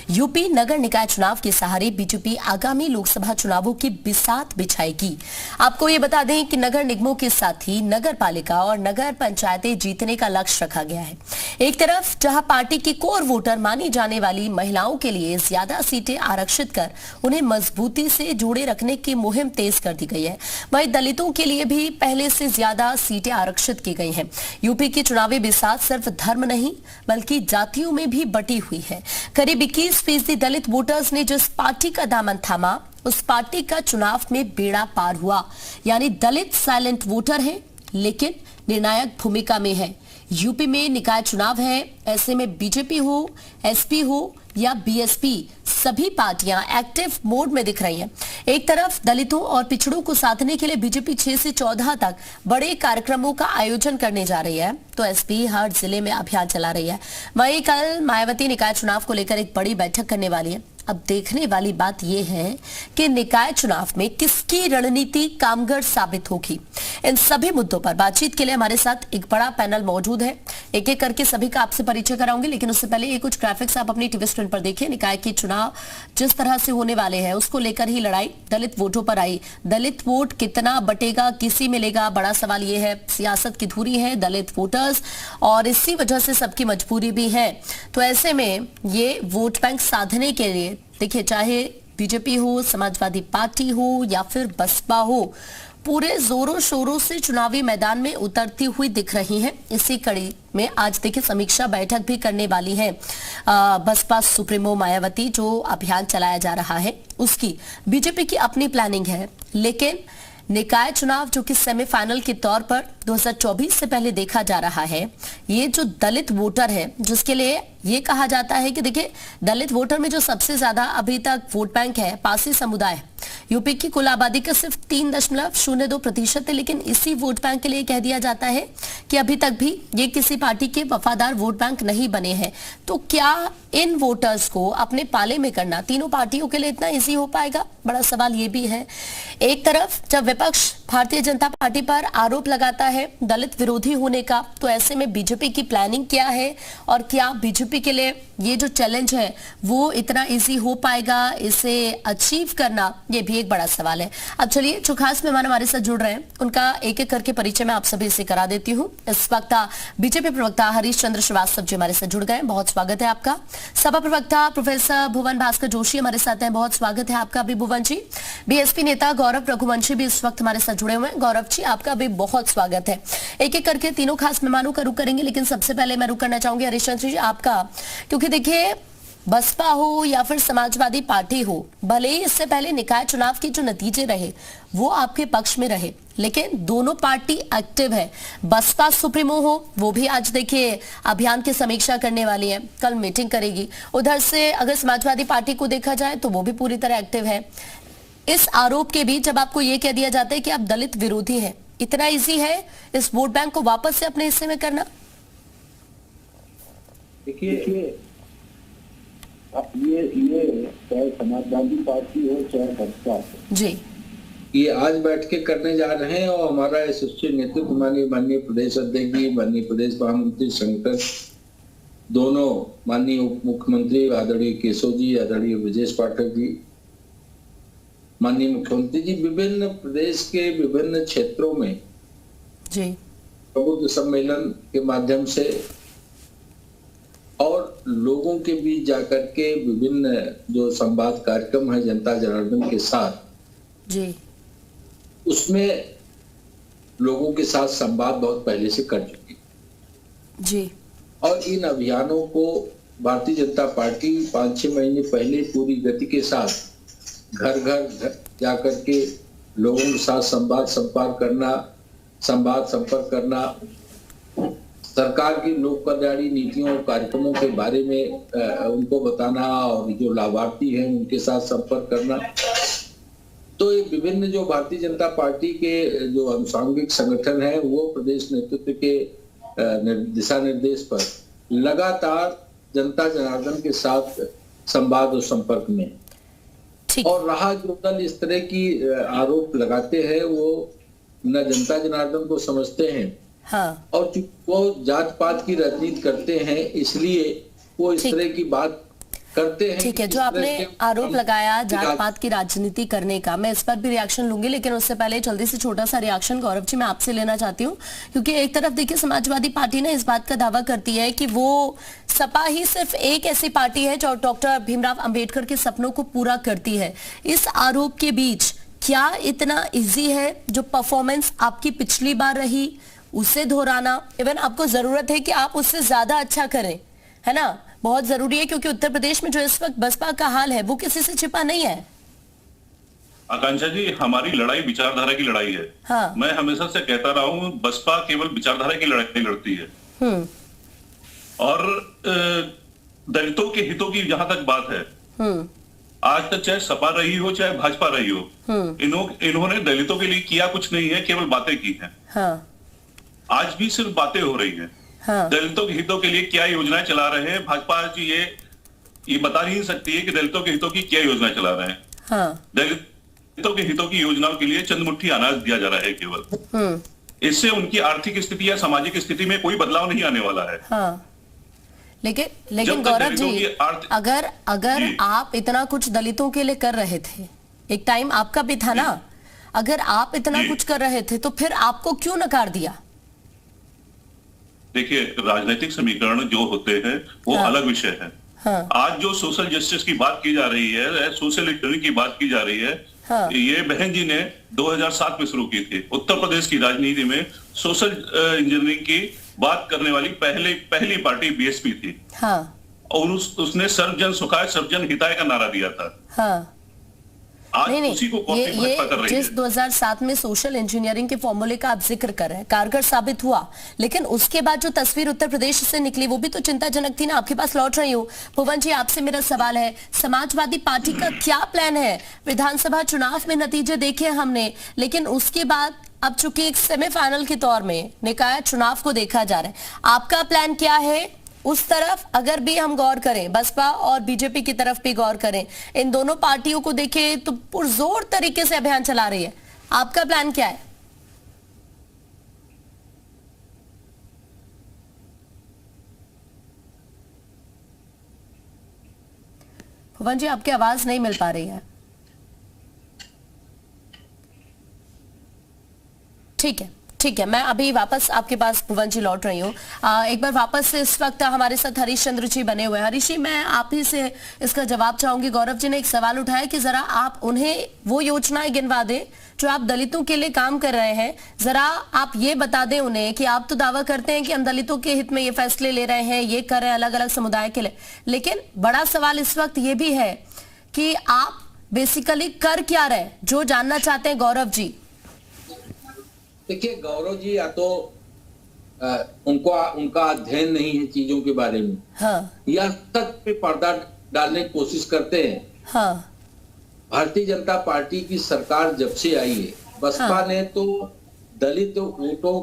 UP नगर निकाय चुनाव के सहारे बीजेपी आगामी लोकसभा चुनावों की बिसात बिछाएगी। आपको ये बता दें कि नगर निगमों के साथ ही नगर पालिका और नगर पंचायतें जीतने का लक्ष्य रखा गया है। एक तरफ जहां पार्टी की कोर वोटर मानी जाने वाली महिलाओं के लिए ज्यादा सीटें आरक्षित कर उन्हें मजबूती से जोड़े रखने की मुहिम तेज कर दी गई है, वहीं दलितों के लिए भी पहले से ज्यादा सीटें आरक्षित की गई हैं। यूपी की चुनावी बिसात सिर्फ धर्म नहीं बल्कि जातियों में भी बटी हुई है। करीब 21% दलित वोटर्स ने जिस पार्टी का दामन थामा उस पार्टी का चुनाव में बेड़ा पार हुआ। यानी दलित साइलेंट वोटर हैं लेकिन निर्णायक भूमिका में है। यूपी में निकाय चुनाव है, ऐसे में बीजेपी हो, एसपी हो या बीएसपी, सभी पार्टियां एक्टिव मोड में दिख रही हैं। एक तरफ दलितों और पिछड़ों को साधने के लिए बीजेपी 6 से 14 तक बड़े कार्यक्रमों का आयोजन करने जा रही है, तो एसपी हर जिले में अभियान चला रही है। वहीं कल मायावती निकाय चुनाव को लेकर एक बड़ी बैठक करने वाली है। अब देखने वाली बात यह है कि निकाय चुनाव में किसकी रणनीति कामगर साबित होगी। इन सभी मुद्दों पर बातचीत के लिए हमारे साथ एक बड़ा पैनल मौजूद है। एक एक करके सभी का आपसे परिचय कराऊंगी, लेकिन उससे पहले ये कुछ ग्राफिक्स आप अपनी टीवी स्क्रीन पर देखिए। निकाय के चुनाव जिस तरह से होने वाले हैं उसको लेकर ही लड़ाई दलित वोटों पर आई। दलित वोट कितना बटेगा, किसी मिलेगा, बड़ा सवाल ये है। सियासत की धुरी है दलित वोटर्स और इसी वजह से सबकी मजबूरी भी है। तो ऐसे में ये वोट बैंक साधने के लिए देखिए, चाहे बीजेपी हो, समाजवादी पार्टी हो या फिर बसपा हो, पूरे जोरों शोरों से चुनावी मैदान में उतरती हुई दिख रही हैं। इसी कड़ी में आज देखिए समीक्षा बैठक भी करने वाली है बसपा सुप्रीमो मायावती। जो अभियान चलाया जा रहा है उसकी बीजेपी की अपनी प्लानिंग है, लेकिन निकाय चुनाव जो कि सेमीफाइनल के तौर पर 2024 से पहले देखा जा रहा है, ये जो दलित वोटर है जिसके लिए ये कहा जाता है कि देखिए दलित वोटर में जो सबसे ज्यादा अभी तक वोट बैंक है पारसी समुदाय है। यूपी की कुल आबादी का सिर्फ 3.02% है, लेकिन इसी वोट बैंक के लिए कह दिया जाता है कि अभी तक भी ये किसी पार्टी के वफादार वोट बैंक नहीं बने हैं। तो क्या इन वोटर्स को अपने पाले में करना तीनों पार्टियों के लिए इतना इजी हो पाएगा? बड़ा सवाल ये भी है। एक तरफ जब विपक्ष भारतीय जनता पार्टी पर आरोप लगाता है दलित विरोधी होने का, तो ऐसे में बीजेपी की प्लानिंग क्या है और क्या बीजेपी के लिए ये जो चैलेंज है वो इतना इजी हो पाएगा, इसे अचीव करना, ये भी एक बड़ा सवाल है। अब चलिए जो खास मेहमान हमारे साथ जुड़ रहे हैं उनका एक एक करके परिचय मैं आप सभी से करा देती हूँ। इस वक्त बीजेपी प्रवक्ता हरीश चंद्र श्रीवास्तव जी हमारे साथ जुड़ गए, बहुत स्वागत है आपका। सपा प्रवक्ता प्रोफेसर भुवन भास्कर जोशी हमारे साथ हैं, बहुत स्वागत है आपका भी भुवन जी। बीएसपी नेता गौरव रघुवंशी भी इस वक्त हमारे साथ जुड़े हुए हैं, गौरव जी आपका भी बहुत स्वागत है। एक एक करके तीनों खास मेहमानों का रुख करेंगे, लेकिन सबसे पहले मैं रुख करना चाहूंगी हरीश चंद्र जी आपका, क्योंकि देखिए बसपा हो या फिर समाजवादी पार्टी हो, भले ही इससे पहले निकाय चुनाव के जो नतीजे रहे वो आपके पक्ष में रहे, लेकिन दोनों पार्टी एक्टिव है। बसपा सुप्रीमो हो वो भी आज देखिए अभियान की समीक्षा करने वाली है, कल मीटिंग करेगी। उधर से अगर समाजवादी पार्टी को देखा जाए तो वो भी पूरी तरह एक्टिव है। इस आरोप के बीच जब आपको ये कह दिया जाता है कि आप दलित विरोधी हैं, इतना इजी है इस वोट बैंक को वापस से अपने हिस्से में करना? देखिए अब ये चाहे समाजवादी पार्टी हो चाहे बसपा हो जी, ये आज बैठ के करने जा रहे हैं और हमारा यशस्वी नेतृत्व माननीय प्रदेश अध्यक्ष जी, माननीय प्रदेश महामंत्री संगठन, दोनों माननीय उप मुख्यमंत्री आदरणीय केशव जी, आदरणीय ब्रजेश पाठक जी, माननीय मुख्यमंत्री जी, विभिन्न प्रदेश के विभिन्न क्षेत्रों में जी प्रबुद्ध सम्मेलन के माध्यम से और लोगों के बीच जाकर के विभिन्न जो संवाद कार्यक्रम है जनता जनार्दन के साथ जी, उसमें लोगों के साथ संवाद बहुत पहले से कर चुकी जी। और इन अभियानों को भारतीय जनता पार्टी 5-6 महीने पहले पूरी गति के साथ घर घर जाकर के लोगों के साथ संवाद संपर्क करना, सरकार की लोक कल्याणी नीतियों और कार्यक्रमों के बारे में उनको बताना और जो लाभार्थी हैं उनके साथ संपर्क करना। तो ये विभिन्न जो भारतीय जनता पार्टी के जो अनुषंगिक संगठन है वो प्रदेश नेतृत्व के दिशा निर्देश पर लगातार जनता जनार्दन के साथ संवाद और संपर्क में, और रहा जो दल इस तरह की आरोप लगाते हैं वो न जनता जनार्दन को समझते हैं हाँ। और वो जात पात की राजनीति करते हैं, इसलिए वो इस तरह की बात करते हैं। ठीक है, कि जो इस तरह आपने के आरोप लगाया हम- जात पात की राजनीति करने का, मैं इस पर भी रिएक्शन लूंगी, लेकिन उससे पहले जल्दी से छोटा सा रिएक्शन गौरव जी मैं आपसे लेना चाहती हूँ, क्योंकि एक तरफ देखिए समाजवादी पार्टी ने इस बात का दावा करती है कि वो सपा ही सिर्फ एक ऐसी पार्टी है जो डॉक्टर भीमराव अंबेडकर के सपनों को पूरा करती है। इस आरोप के बीच क्या इतना इजी है जो परफॉर्मेंस आपकी पिछली बार रही उसे दोहराना? इवन आपको जरूरत है कि आप उससे ज्यादा अच्छा करें, है ना? बहुत जरूरी है, क्योंकि उत्तर प्रदेश में जो इस वक्त बसपा का हाल है वो किसी से छिपा नहीं है। आकांक्षा जी, हमारी लड़ाई विचारधारा की लड़ाई है। हाँ। मैं हमेशा से कहता रहा हूं, बसपा केवल विचारधारा की लड़ाई लड़ती है। और दलितों के हितों की जहां तक बात है, आज तक चाहे सपा रही हो चाहे भाजपा रही हो, इन्होंने दलितों के लिए किया कुछ नहीं है, केवल बातें की हैं। हाँ। आज भी सिर्फ बातें हो रही हैं। हाँ। दलितों के हितों के लिए क्या योजनाएं चला रहे हैं भाजपा जी, ये बता नहीं सकती है कि दलितों के हितों की क्या योजना चला रहे हैं। हाँ। दलितों के हितों की योजनाओं के लिए चंद मुट्ठी अनाज दिया जा रहा है केवल। इससे उनकी आर्थिक स्थिति या सामाजिक स्थिति में कोई बदलाव नहीं आने वाला है। हाँ। लेकिन जब तक गौरव जी, दलितों की अगर जी। आप इतना कुछ दलितों के लिए कर रहे थे, एक टाइम आपका भी था ना, अगर आप इतना जी। कुछ कर रहे थे तो फिर आपको क्यों नकार दिया? देखिए, राजनीतिक समीकरण जो होते हैं वो हाँ। अलग विषय है। हाँ। आज जो सोशल जस्टिस की बात की जा रही है, सोशल इक्विटी की बात की जा रही है, हाँ। ये बहन जी ने 2007 में शुरू की थी। उत्तर प्रदेश की राजनीति में सोशल इंजीनियरिंग की बात करने वाली पहली पार्टी बीएसपी थी। हाँ। और उसने सर्वजन सुखाय सर्वजन हिताय का नारा दिया था। हाँ। आज नहीं, उसी को ये कॉपी भाजपा कर रही जिस है। 2007 में सोशल इंजीनियरिंग के फॉर्मूले का आप जिक्र कर रहे हैं, कारगर साबित हुआ, लेकिन उसके बाद जो तस्वीर उत्तर प्रदेश से निकली वो भी तो चिंताजनक थी ना। आपके पास लौट रही हूँ भुवन जी, आपसे मेरा सवाल है, समाजवादी पार्टी का क्या प्लान है? विधानसभा चुनाव में नतीजे देखे हमने, लेकिन उसके बाद अब चूंकि एक सेमीफाइनल के तौर में निकाय चुनाव को देखा जा रहा है, आपका प्लान क्या है? उस तरफ अगर भी हम गौर करें, बसपा और बीजेपी की तरफ भी गौर करें, इन दोनों पार्टियों को देखें तो पुरजोर तरीके से अभियान चला रही है। आपका प्लान क्या है? भुवन जी, आपकी आवाज नहीं मिल पा रही है। ठीक है, मैं अभी वापस आपके पास भुवन जी लौट रही हूँ। एक बार वापस से इस वक्त हमारे साथ हरीश चंद्र जी बने हुए हैं। हरीश जी, मैं आप ही से इसका जवाब चाहूंगी। गौरव जी ने एक सवाल उठाया कि जरा आप उन्हें वो योजनाएं गिनवा दें जो आप दलितों के लिए काम कर रहे हैं। जरा आप ये बता दें उन्हें कि आप तो दावा करते हैं कि हम दलितों के हित में ये फैसले ले रहे हैं, ये कर रहे हैं अलग अलग समुदाय के लिए, लेकिन बड़ा सवाल इस वक्त ये भी है कि आप बेसिकली कर क्या रहे हैं, जो जानना चाहते हैं गौरव जी। देखिए गौरव जी, या तो उनका अध्ययन नहीं है चीजों के बारे में, हाँ। या तक पे पर्दा डालने की कोशिश करते हैं। हाँ। भारतीय जनता पार्टी की सरकार जब से आई है, बसपा ने तो दलित वोटों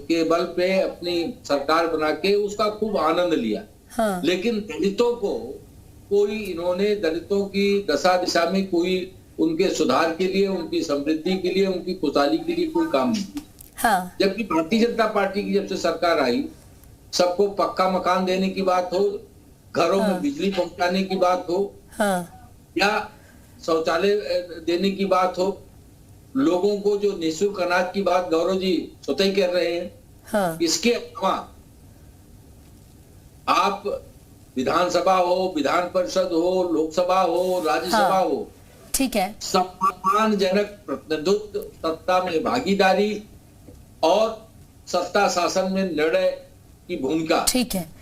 के बल पे अपनी सरकार बना के उसका खूब आनंद लिया। हाँ। लेकिन दलितों को इन्होंने दलितों की दशा दिशा में कोई उनके सुधार के लिए, उनकी समृद्धि के लिए, उनकी खुशहाली के लिए कोई काम नहीं। हाँ। जबकि भारतीय जनता पार्टी की जब से सरकार आई, सबको पक्का मकान देने की बात हो, घरों में बिजली पहुंचाने की बात हो, या शौचालय देने की बात हो, लोगों को जो निःशुल्क अनाज की बात गौरव जी स्वतः ही कर रहे हैं। इसके अलावा आप विधानसभा हो, विधान परिषद हो, लोकसभा हो, राज्यसभा हो, ठीक है, सम्मानजनक प्रतिनिधित्व, सत्ता में भागीदारी और सत्ता शासन में निर्णय की भूमिका, ठीक है।